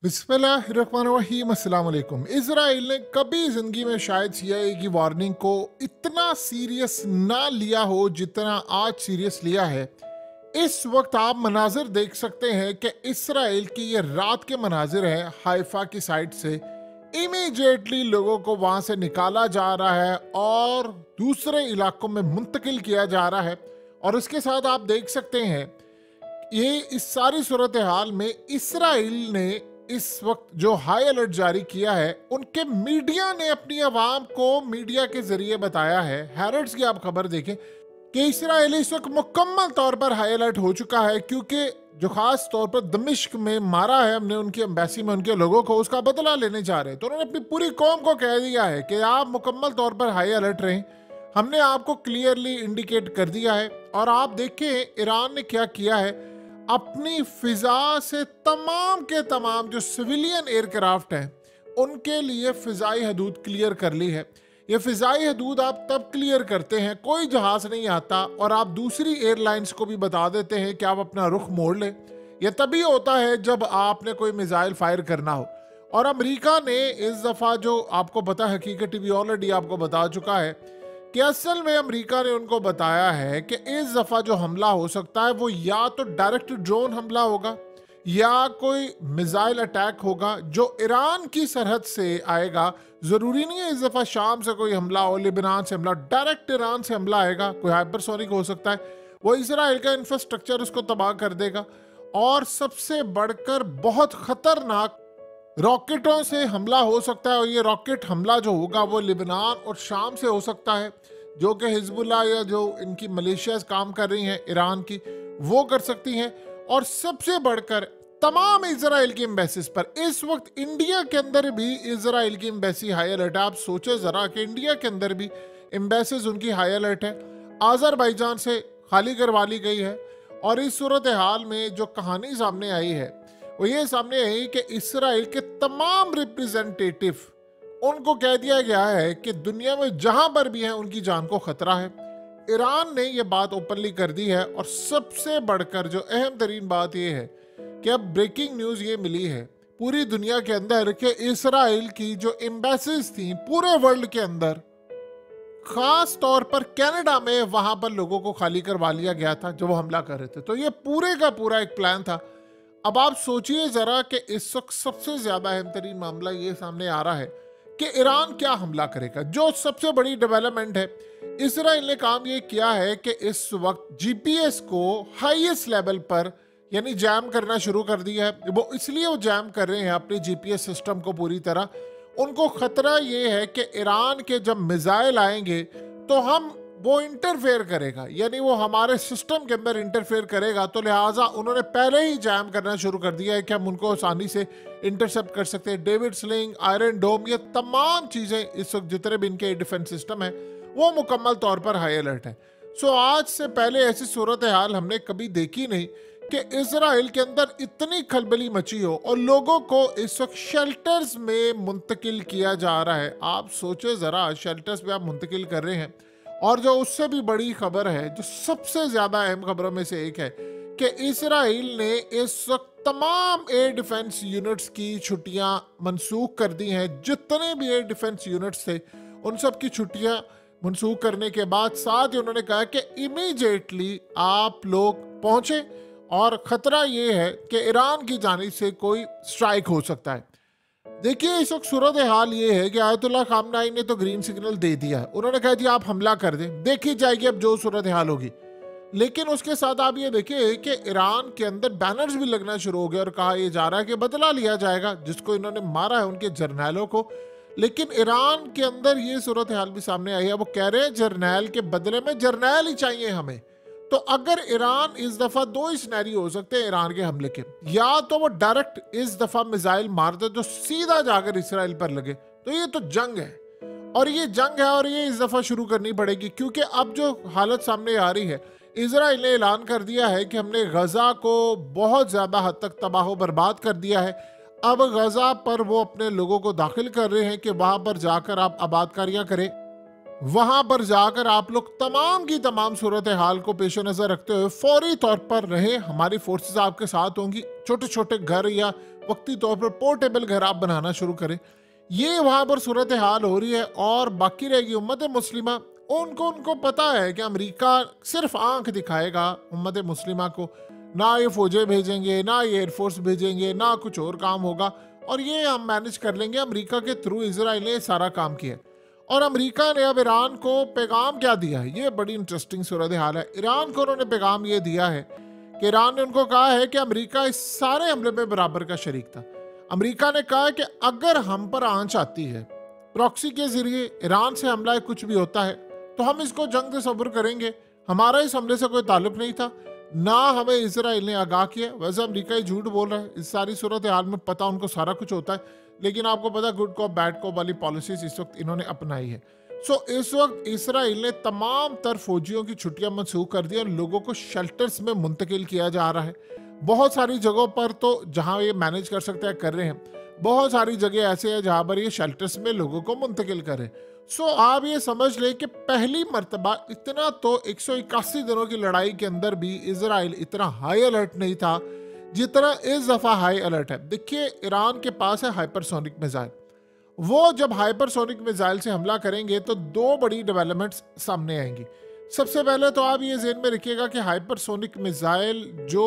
बिस्मिल्लाहिर्रहमानिर्रहीम अस्सलाम वालेकुम। इजराइल ने कभी जिंदगी में शायद सीआईए की वार्निंग को इतना सीरियस ना लिया हो जितना आज सीरियस लिया है। इस वक्त आप मनाजिर देख सकते हैं कि इसराइल की ये रात के मनाजिर हैं हाइफा की साइड से। इमीडिएटली लोगों को वहां से निकाला जा रहा है और दूसरे इलाकों में मुंतकिल किया जा रहा है। और इसके साथ आप देख सकते हैं ये इस सारी सूरत हाल में इसराइल ने इस वक्त जो हाई अलर्ट जारी किया है, उनके मीडिया ने अपनी आवाम को मीडिया के जरिए बताया है। हैरट्स की आप खबर देखें कि इसराइल इस वक्त मुकम्मल तौर पर हाई अलर्ट हो चुका है, क्योंकि जो खास तौर पर दमिश्क में मारा है हमने उनकी एम्बेसी में उनके लोगों को, उसका बदला लेने जा रहे हैं। तो उन्होंने अपनी पूरी कौम को कह दिया है कि आप मुकम्मल तौर पर हाई अलर्ट रहें, हमने आपको क्लियरली इंडिकेट कर दिया है। और आप देखें ईरान ने क्या किया है, अपनी फिजा से तमाम के तमाम जो सिविलियन एयरक्राफ्ट हैं उनके लिए फिजाई हदूद क्लियर कर ली है। ये फिजाई हदूद आप तब क्लियर करते हैं, कोई जहाज नहीं आता और आप दूसरी एयरलाइंस को भी बता देते हैं कि आप अपना रुख मोड़ लें। यह तभी होता है जब आपने कोई मिसाइल फायर करना हो। और अमेरिका ने इस दफ़ा, जो आपको पता है, हकीकत भी ऑलरेडी आपको बता चुका है कि असल में अमेरिका ने उनको बताया है कि इस दफ़ा जो हमला हो सकता है वो या तो डायरेक्ट ड्रोन हमला होगा या कोई मिसाइल अटैक होगा जो ईरान की सरहद से आएगा। ज़रूरी नहीं है इस दफ़ा शाम से कोई हमला हो, लिबनान से हमला, डायरेक्ट ईरान से हमला आएगा। कोई हाइपरसोनिक हो सकता है, वो इसराइल का इंफ्रास्ट्रक्चर उसको तबाह कर देगा। और सबसे बढ़कर बहुत ख़तरनाक रॉकेटों से हमला हो सकता है। और ये रॉकेट हमला जो होगा वो लिबनान और शाम से हो सकता है, जो कि हिजबुल्लाह या जो इनकी मलेशियाज काम कर रही हैं ईरान की, वो कर सकती हैं। और सबसे बढ़कर तमाम इजराइल की एम्बेसीज पर इस वक्त, इंडिया के अंदर भी इजराइल की एम्बेसी हाई अलर्ट है। आप सोचे ज़रा कि इंडिया के अंदर भी एम्बेसीज उनकी हाई अलर्ट है, आज़रबाईजान से खाली करवा ली गई है। और इस सूरत हाल में जो कहानी सामने आई है वो ये सामने आई कि इसराइल के तमाम रिप्रेजेंटेटिव, उनको कह दिया गया है कि दुनिया में जहां पर भी हैं उनकी जान को खतरा है। ईरान ने यह बात ओपनली कर दी है। और सबसे बढ़कर जो अहम तरीन बात यह है कि अब ब्रेकिंग न्यूज़ ये मिली है पूरी दुनिया के अंदर कि इसराइल की जो एम्बेसीज थी पूरे वर्ल्ड के अंदर, खास तौर पर कनाडा में, वहां पर लोगों को खाली करवा लिया गया था जो वो हमला कर रहे थे। तो ये पूरे का पूरा एक प्लान था। अब आप सोचिए जरा कि इस वक्त सबसे ज्यादा अहम तरीन मामला ये सामने आ रहा है कि ईरान क्या हमला करेगा। जो सबसे बड़ी डेवलपमेंट है, इसराइल ने काम ये किया है कि इस वक्त जीपीएस को हाईएस्ट लेवल पर यानी जैम करना शुरू कर दिया है। वो इसलिए वो जैम कर रहे हैं अपने जीपीएस सिस्टम को पूरी तरह। उनको खतरा ये है कि ईरान के जब मिसाइल आएंगे तो वो इंटरफेयर करेगा, यानी वो हमारे सिस्टम के अंदर इंटरफेयर करेगा। तो लिहाजा उन्होंने पहले ही जैम करना शुरू कर दिया है कि हम उनको आसानी से इंटरसेप्ट कर सकते हैं। डेविड स्लिंग, आयरन डोम, ये तमाम चीज़ें इस वक्त जितने भी इनके डिफेंस सिस्टम है वो मुकम्मल तौर पर हाई अलर्ट है। सो आज से पहले ऐसी सूरत हाल हमने कभी देखी नहीं कि इसराइल के अंदर इतनी खलबली मची हो और लोगों को इस वक्त शेल्टर्स में मुंतकिल किया जा रहा है। आप सोचे ज़रा, शेल्टर्स में आप मुंतकिल कर रहे हैं। और जो उससे भी बड़ी खबर है, जो सबसे ज्यादा अहम खबरों में से एक है कि इसराइल ने इस वक्त तमाम एयर डिफेंस यूनिट्स की छुट्टियां मनसूख कर दी हैं। जितने भी एयर डिफेंस यूनिट्स थे उन सब की छुट्टियां मनसूख करने के बाद साथ ही उन्होंने कहा कि इमीडिएटली आप लोग पहुंचे और खतरा ये है कि ईरान की जानिब से कोई स्ट्राइक हो सकता है। देखिए इस वक्त सूरत हाल ये है कि आयतुल्लाह खामनाई ने तो ग्रीन सिग्नल दे दिया है। उन्होंने कहा जी आप हमला कर दें, देखी जाएगी अब जो सूरत हाल होगी। लेकिन उसके साथ आप ये देखिए कि ईरान के अंदर बैनर्स भी लगना शुरू हो गए और कहा यह जा रहा है कि बदला लिया जाएगा जिसको इन्होंने मारा है उनके जर्नैलों को। लेकिन ईरान के अंदर ये सूरत हाल भी सामने आई है, वो कह रहे हैं जर्नैल के बदले में जर्नैल ही चाहिए हमें। तो अगर ईरान, इस दफा दो ही सिनेरियो हो सकते हैं ईरान के हमले के, या तो वो डायरेक्ट इस दफा मिसाइल मार दे जो सीधा जाकर इसराइल पर लगे, तो ये तो जंग है। और ये जंग है और ये इस दफा शुरू करनी पड़ेगी, क्योंकि अब जो हालत सामने आ रही है, इसराइल ने ऐलान कर दिया है कि हमने गजा को बहुत ज्यादा हद तक तबाह बर्बाद कर दिया है। अब गजा पर वो अपने लोगों को दाखिल कर रहे हैं कि वहां पर जाकर आप आबादकारियां करें। वहां पर जाकर आप लोग तमाम की तमाम सूरत हाल को पेश नजर रखते हुए फौरी तौर पर रहे, हमारी फोर्सेस आपके साथ होंगी। छोटे छोटे घर या वक्ती तौर पर पोर्टेबल घर आप बनाना शुरू करें। ये वहां पर सूरत हाल हो रही है। और बाकी रहेगी उम्मत मुस्लिमा, उनको पता है कि अमेरिका सिर्फ आंख दिखाएगा उम्मत मुस्लिमा को, ना ये फौजें भेजेंगे, ना ये एयरफोर्स भेजेंगे, ना कुछ और काम होगा, और ये हम मैनेज कर लेंगे। अमेरिका के थ्रू इजराइल ने सारा काम किया। और अमेरिका ने अब ईरान को पैगाम क्या दिया है, ये बड़ी इंटरेस्टिंग सूरत हाल है। ईरान को उन्होंने पैगाम ये दिया है कि ईरान ने उनको कहा है कि अमेरिका इस सारे हमले में बराबर का शरीक था। अमेरिका ने कहा है कि अगर हम पर आंच आती है, प्रॉक्सी के जरिए ईरान से हमला कुछ भी होता है, तो हम इसको जंग तस्वुर करेंगे। हमारा इस हमले से कोई ताल्लुक नहीं था, ना हमें इजराइल ने आगाह किया। वैसे अमेरिका ही झूठ बोल रहा है, इस सारी सूरत हाल में पता उनको सारा कुछ होता है, लेकिन आपको पता गुड कॉप बैड कॉप वाली पॉलिसीज इस वक्त इन्होंने अपनाई है। इस वक्त इसराइल ने तमाम तर फौजियों की छुट्टियां मनसूख कर दी और लोगों को शेल्टर्स में मुंतकिल किया जा रहा है। बहुत सारी जगहों पर तो जहां ये मैनेज कर सकते हैं कर रहे हैं, बहुत सारी जगह ऐसे हैं जहां पर ये शेल्टर्स में लोगों को मुंतकिल कर रहे हैं। आप ये समझ लें कि पहली मर्तबा इतना तो 181 दिनों की लड़ाई के अंदर भी इजराइल इतना हाई अलर्ट नहीं था जितना इस दफा हाई अलर्ट है। देखिए, ईरान के पास है हाइपरसोनिक मिसाइल। वो जब हाइपरसोनिक मिसाइल से हमला करेंगे तो दो बड़ी डेवलपमेंट्स सामने आएंगी। सबसे पहले तो आप ये ज़हन में रखिएगा कि हाइपरसोनिक मिसाइल जो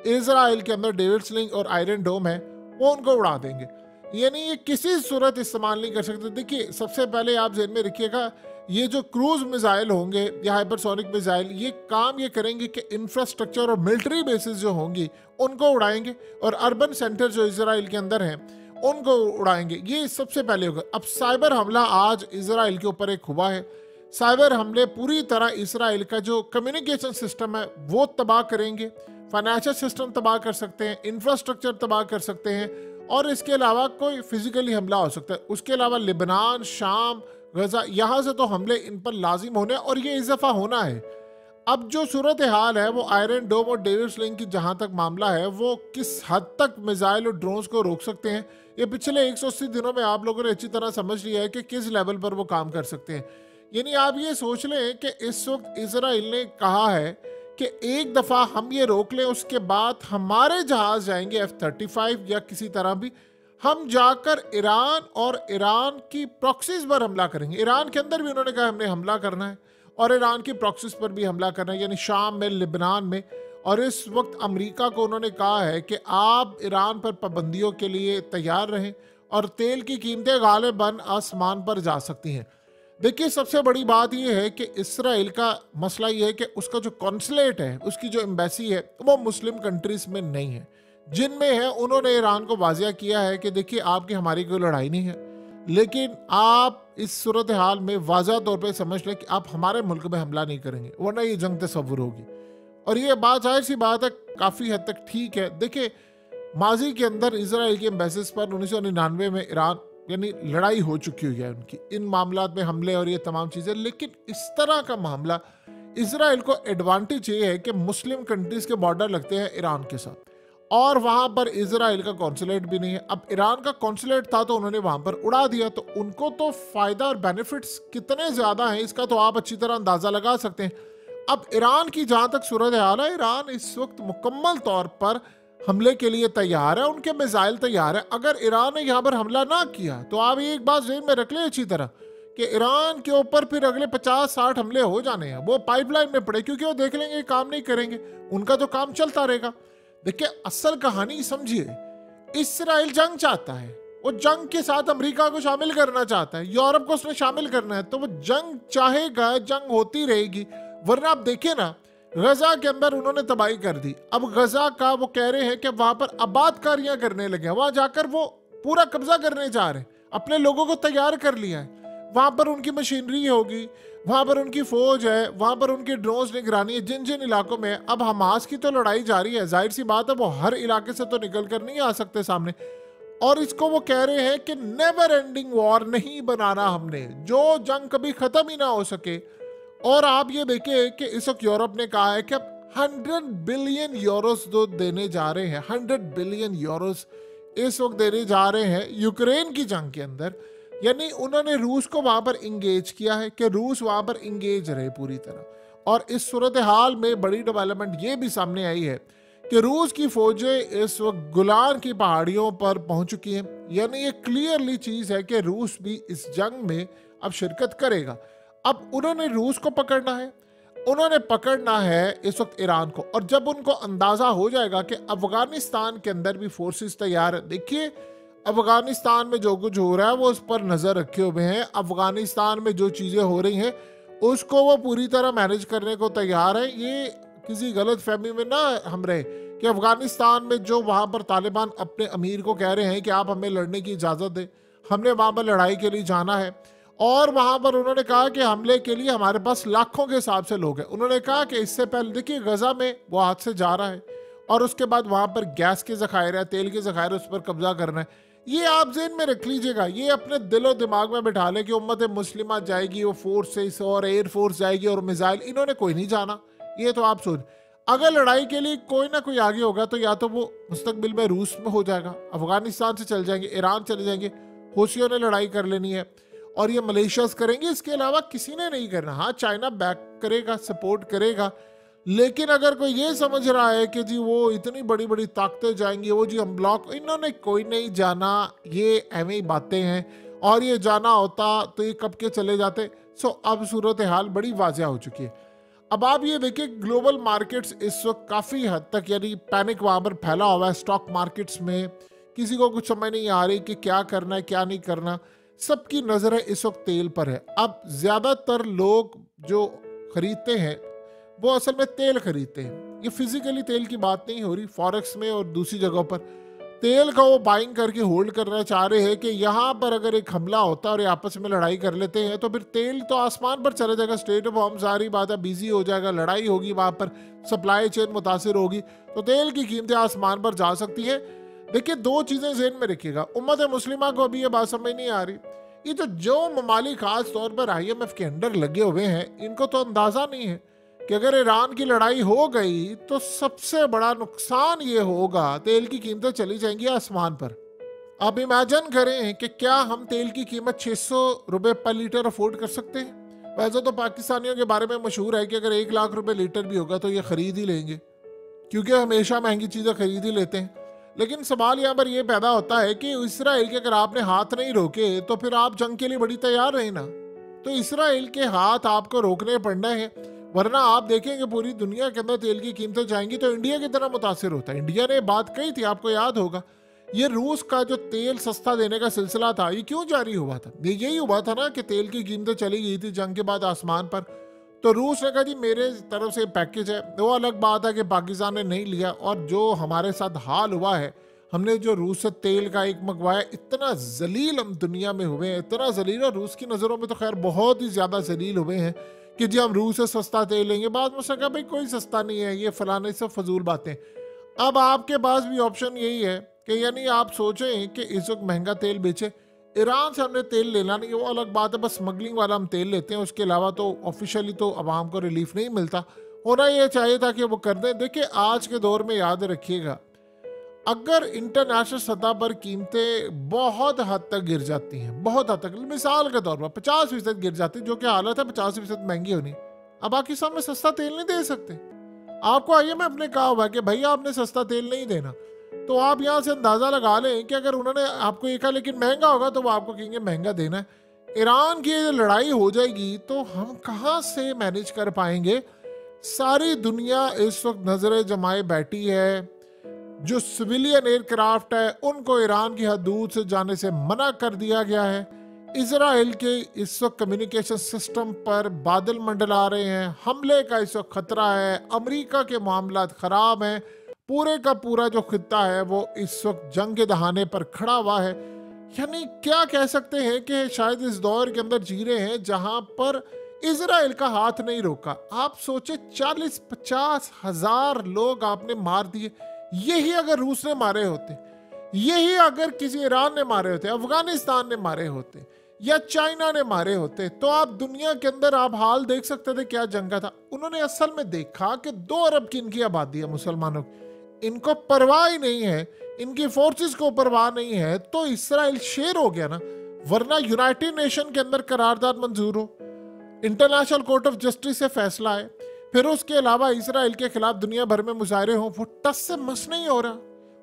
इजराइल के अंदर डेविड स्लिंग और आयरन डोम है, वो उनको उड़ा देंगे, यानी ये किसी सूरत इस्तेमाल नहीं कर सकते। देखिए, सबसे पहले आप ज़हन में रखिएगा, ये जो क्रूज मिसाइल होंगे या हाइपरसोनिक मिसाइल, ये काम ये करेंगे कि इंफ्रास्ट्रक्चर और मिलिट्री बेसिस जो होंगी उनको उड़ाएंगे, और अर्बन सेंटर जो इजराइल के अंदर हैं उनको उड़ाएंगे। ये सबसे पहले होगा। अब साइबर हमला आज इजराइल के ऊपर एक हुआ है। साइबर हमले पूरी तरह इसराइल का जो कम्युनिकेशन सिस्टम है वो तबाह करेंगे, फाइनेंशियल सिस्टम तबाह कर सकते हैं, इंफ्रास्ट्रक्चर तबाह कर सकते हैं, और इसके अलावा कोई फिजिकली हमला हो सकता है। उसके अलावा लिबनान, शाम, गजा, यहाँ से तो हमले इन पर लाजिम होने और ये इजाफा होना है। अब जो सूरत हाल है वो आयरन डोम और डेविड स्लिंग की जहाँ तक मामला है, वो किस हद तक मिसाइल और ड्रोन्स को रोक सकते हैं, ये पिछले 180 दिनों में आप लोगों ने अच्छी तरह समझ लिया है कि किस लेवल पर वो काम कर सकते हैं। यानी आप ये सोच लें कि इस वक्त इजराइल ने कहा है कि एक दफ़ा हम ये रोक लें, उसके बाद हमारे जहाज़ जाएंगे F-35 या किसी तरह भी, हम जाकर ईरान और ईरान की प्रॉक्सीज पर हमला करेंगे। ईरान के अंदर भी उन्होंने कहा हमने हमला करना है, और ईरान की प्रॉक्सीज पर भी हमला करना है, यानी शाम में, लिबनान में। और इस वक्त अमेरिका को उन्होंने कहा है कि आप ईरान पर पाबंदियों के लिए तैयार रहें, और तेल की कीमतें गालिबन आसमान पर जा सकती हैं। देखिए, सबसे बड़ी बात यह है कि इसराइल का मसला ये है कि उसका जो कॉन्सुलेट है, उसकी जो एम्बेसी है, वो मुस्लिम कंट्रीज में नहीं है। जिनमें है उन्होंने ईरान को वाजिया किया है कि देखिए, आपकी हमारी कोई लड़ाई नहीं है, लेकिन आप इस सूरत हाल में वाज़ा तौर पे समझ लें कि आप हमारे मुल्क में हमला नहीं करेंगे, वरना ये जंग तस्वुर होगी। और ये बात जाहिर सी बात है काफ़ी हद तक ठीक है। देखिए, माजी के अंदर इसराइल की एम्बेसीज पर 1999 में ईरान यानी लड़ाई हो चुकी हुई है उनकी, इन मामलात में हमले और ये तमाम चीज़ें। लेकिन इस तरह का मामला, इसराइल को एडवांटेज ये है कि मुस्लिम कंट्रीज़ के बॉर्डर लगते हैं ईरान के साथ, और वहाँ पर इसराइल का कॉन्सुलेट भी नहीं है। अब ईरान का कॉन्सुलेट था तो उन्होंने वहाँ पर उड़ा दिया, तो उनको तो फ़ायदा और बेनिफिट्स कितने ज़्यादा हैं इसका तो आप अच्छी तरह अंदाज़ा लगा सकते हैं। अब ईरान की जहाँ तक सूरत हाल है, ईरान इस वक्त मुकम्मल तौर पर हमले के लिए तैयार है, उनके मिसाइल तैयार है। अगर ईरान ने यहाँ पर हमला ना किया तो आप एक बात ज़हन में रख लें अच्छी तरह कि ईरान के ऊपर फिर अगले 50-60 हमले हो जाने हैं, वो पाइपलाइन में पड़े, क्योंकि वो देख लेंगे काम नहीं करेंगे, उनका तो काम चलता रहेगा। देखिए, असल कहानी समझिए, इसराइल जंग चाहता है, वो जंग के साथ अमेरिका को शामिल करना चाहता है, यूरोप को उसने शामिल करना है, तो वो जंग चाहेगा, जंग होती रहेगी। वरना आप देखिए ना, गजा के अंदर उन्होंने तबाही कर दी। अब गजा का वो कह रहे हैं कि वहां पर आबादकारियां करने लगे, वहां जाकर वो पूरा कब्जा करने जा रहे हैं, अपने लोगों को तैयार कर लिया है। वहां पर उनकी मशीनरी होगी, वहां पर उनकी फौज है, वहां पर उनकी ड्रोन्स निगरानी है जिन जिन इलाकों में। अब हमास की तो लड़ाई जारी है, जाहिर सी बात है वो हर इलाके से तो निकल कर नहीं आ सकते सामने, और इसको वो कह रहे हैं कि नेवर एंडिंग वॉर नहीं बनाना हमने, जो जंग कभी खत्म ही ना हो सके। और आप ये देखिए कि इस वक्त यूरोप ने कहा है कि अब 100 बिलियन यूरोस जो देने जा रहे हैं, 100 बिलियन यूरोस इस वक्त देने जा रहे हैं यूक्रेन की जंग के अंदर, यानी उन्होंने रूस को वहां पर इंगेज किया है कि रूस वहां पर इंगेज रहे पूरी तरह। और इस सूरत हाल में बड़ी डेवलपमेंट ये भी सामने आई है कि रूस की फौजें इस वक्त गोलान की पहाड़ियों पर पहुंच चुकी हैं। यानी ये क्लियरली चीज है कि रूस भी इस जंग में अब शिरकत करेगा। अब उन्होंने रूस को पकड़ना है, उन्होंने पकड़ना है इस वक्त ईरान को। और जब उनको अंदाजा हो जाएगा कि अफगानिस्तान के अंदर भी फोर्सेस तैयार है, देखिए अफगानिस्तान में जो कुछ हो रहा है वो उस पर नजर रखे हुए हैं। अफगानिस्तान में जो चीजें हो रही हैं उसको वो पूरी तरह मैनेज करने को तैयार है। ये किसी गलत फहमी में ना हम रहे कि अफगानिस्तान में जो वहां पर तालिबान अपने अमीर को कह रहे हैं कि आप हमें लड़ने की इजाजत दें, हमने वहां पर लड़ाई के लिए जाना है। और वहां पर उन्होंने कहा कि हमले के लिए हमारे पास लाखों के हिसाब से लोग हैं। उन्होंने कहा कि इससे पहले देखिए गजा में वो हाथ से जा रहा है और उसके बाद वहां पर गैस के जखायर है, तेल के जखायर, उस पर कब्जा करना है। ये आप जेन में रख लीजिएगा, ये अपने दिलो दिमाग में बिठा ले कि उम्मत मुस्लिमा जाएगी, वो फोर्सेस और एयरफोर्स जाएगी और मिसाइल, इन्होंने कोई नहीं जाना। ये तो आप सोच, अगर लड़ाई के लिए कोई ना कोई आगे होगा तो या तो वो मुस्तकबिल में रूस में हो जाएगा, अफगानिस्तान से चल जाएंगे, ईरान चले जाएंगे, हूथियों ने लड़ाई कर लेनी है और ये मलेशियास करेंगे। इसके अलावा किसी ने नहीं करना। हाँ, चाइना बैक करेगा, सपोर्ट करेगा, लेकिन अगर कोई ये समझ रहा है कि जी वो इतनी बड़ी बड़ी ताकतें जाएंगी, वो जी हम ब्लॉक, इन्होंने कोई नहीं जाना। ये एवं ही बातें हैं और ये जाना होता तो ये कब के चले जाते। सो अब सूरत हाल बड़ी वाज़ेह हो चुकी है। अब आप ये देखिए ग्लोबल मार्केट्स इस वक्त काफ़ी हद तक यानी पैनिक वहाँ पर फैला हुआ है। स्टॉक मार्केट्स में किसी को कुछ समझ नहीं आ रही कि क्या करना है क्या नहीं करना। सबकी नज़र है इस वक्त तेल पर है। अब ज़्यादातर लोग जो खरीदते हैं वो असल में तेल खरीदते हैं। ये फिजिकली तेल की बात नहीं हो रही, फॉरेक्स में और दूसरी जगहों पर तेल का वो बाइंग करके होल्ड करना चाह रहे हैं कि यहाँ पर अगर एक हमला होता है और आपस में लड़ाई कर लेते हैं तो फिर तेल तो आसमान पर चला जाएगा। स्टेट ऑफ होम सारी बात है, बिजी हो जाएगा, लड़ाई होगी, वहाँ पर सप्लाई चेन मुतासिर होगी, तो तेल की कीमतें आसमान पर जा सकती हैं। देखिए दो चीज़ें ज़हन में रखिएगा, उम्मत मुस्लिमा को अभी ये बात समझ नहीं आ रही। ये जो ममालिक खास तौर पर IMF के अंडर लगे हुए हैं, इनको तो अंदाज़ा नहीं है कि अगर ईरान की लड़ाई हो गई तो सबसे बड़ा नुकसान ये होगा, तेल की कीमतें चली जाएंगी आसमान पर। आप इमेजिन करें कि क्या हम तेल की कीमत 600 रुपए पर लीटर अफोर्ड कर सकते हैं। वैसे तो पाकिस्तानियों के बारे में मशहूर है कि अगर 1 लाख रुपए लीटर भी होगा तो ये खरीद ही लेंगे, क्योंकि हमेशा महंगी चीज़ें खरीद ही लेते हैं। लेकिन सवाल यहाँ पर यह पैदा होता है कि इसराइल के अगर आपने हाथ नहीं रोके तो फिर आप जंग के लिए बड़ी तैयार रहे ना, तो इसराइल के हाथ आपको रोकने पड़ना है, वरना आप देखेंगे पूरी दुनिया के अंदर तेल की कीमतें जाएंगी तो इंडिया की तरह मुतासिर होता है। इंडिया ने बात कही थी, आपको याद होगा, ये रूस का जो तेल सस्ता देने का सिलसिला था ये क्यों जारी हुआ था। ये यही हुआ था ना कि तेल की कीमतें चली गई थी जंग के बाद आसमान पर, तो रूस ने कहा जी मेरे तरफ से पैकेज है। वो अलग बात है कि पाकिस्तान ने नहीं लिया, और जो हमारे साथ हाल हुआ है, हमने जो रूस से तेल का एक मंगवाया, इतना जलील हम दुनिया में हुए हैं, इतना जलील, और रूस की नज़रों में तो खैर बहुत ही ज़्यादा जलील हुए हैं कि जी हम रूस से सस्ता तेल लेंगे। बाद में उसने कहा भाई कोई सस्ता नहीं है, ये फलाने सब फजूल बातें। अब आपके पास भी ऑप्शन यही है कि यानी आप सोचें कि इस वक्त महंगा तेल बेचे, ईरान से हमने तेल लेना नहीं, वो अलग बात है, बस स्मगलिंग वाला हम तेल लेते हैं, उसके अलावा तो ऑफिशियली तो आवाम को रिलीफ नहीं मिलता। होना ये चाहिए था कि वो कर दें। देखिए आज के दौर में याद रखिएगा, अगर इंटरनेशनल सतह पर कीमतें बहुत हद तक गिर जाती हैं, बहुत हद तक, मिसाल के तौर पर 50% गिर जाती है, जो कि हालत है 50% महंगी होनी, अब पाकिस्तान में सस्ता तेल नहीं दे सकते। आपको IMF ने कहा हुआ कि भाई आपने सस्ता तेल नहीं देना, तो आप यहाँ से अंदाज़ा लगा लें कि अगर उन्होंने आपको ये कहा लेकिन महंगा होगा तो वो आपको कहेंगे महंगा देना है। ईरान की लड़ाई हो जाएगी तो हम कहाँ से मैनेज कर पाएंगे। सारी दुनिया इस वक्त नज़रें जमाए बैठी है। जो सिविलियन एयरक्राफ्ट है उनको ईरान की हदूद से जाने से मना कर दिया गया है। इजराइल के इस वक्त कम्युनिकेशन सिस्टम पर बादल मंडला रहे हैं, हमले का इस वक्त खतरा है, अमेरिका के मामलात खराब हैं, पूरे का पूरा जो खित्ता है वो इस वक्त जंग के दहाने पर खड़ा हुआ है। यानी क्या कह सकते हैं कि शायद इस दौर के अंदर जी रहे हैं जहां पर इजराइल का हाथ नहीं रोका। आप सोचे 40-50 हज़ार लोग आपने मार दिए। यही अगर रूस ने मारे होते, यही अगर किसी ईरान ने मारे होते, अफगानिस्तान ने मारे होते या चाइना ने मारे होते, तो आप दुनिया के अंदर आप हाल देख सकते थे क्या जंग का था। उन्होंने असल में देखा कि 2 अरब की इनकी आबादी है मुसलमानों की, इनको परवाह ही नहीं है, इनकी फोर्सेस को परवाह नहीं है, तो इसराइल शेर हो गया ना। वरना यूनाइटेड नेशन के अंदर करारदाद मंजूर हो, इंटरनेशनल कोर्ट ऑफ जस्टिस से फैसला है, फिर उसके अलावा इसराइल के खिलाफ दुनिया भर में मुजाहरे हों, वो टस से मस नहीं हो रहा।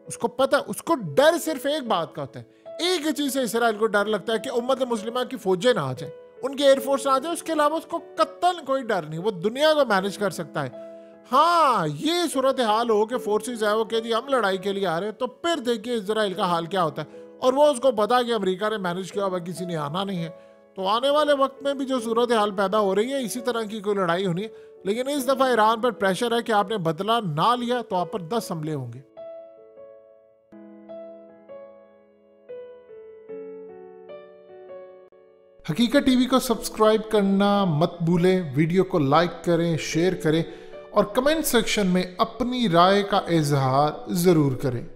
उसको पता, उसको डर सिर्फ एक बात का होता है, एक ही चीज से इसराइल को डर लगता है कि उम्मत मुस्लिमा की फौजें ना आ जाए, उनकी एयरफोर्स ना आ जाए। उसके अलावा उसको कत्तल कोई डर नहीं, वो दुनिया को मैनेज कर सकता है। हाँ, ये सूरत हाल हो कि फोर्सेज है वो कह जी हम लड़ाई के लिए आ रहे हैं, तो फिर देखिए इसराइल का हाल क्या होता है। और वो उसको पता कि अमेरिका ने मैनेज किया हुआ, किसी ने आना नहीं है। तो आने वाले वक्त में भी जो सूरत हाल पैदा हो रही है, इसी तरह की कोई लड़ाई होनी है। लेकिन इस दफा ईरान पर प्रेशर है कि आपने बदला ना लिया तो आप पर 10 हमले होंगे। हकीकत टीवी को सब्सक्राइब करना मत भूलें, वीडियो को लाइक करें, शेयर करें और कमेंट सेक्शन में अपनी राय का इजहार जरूर करें।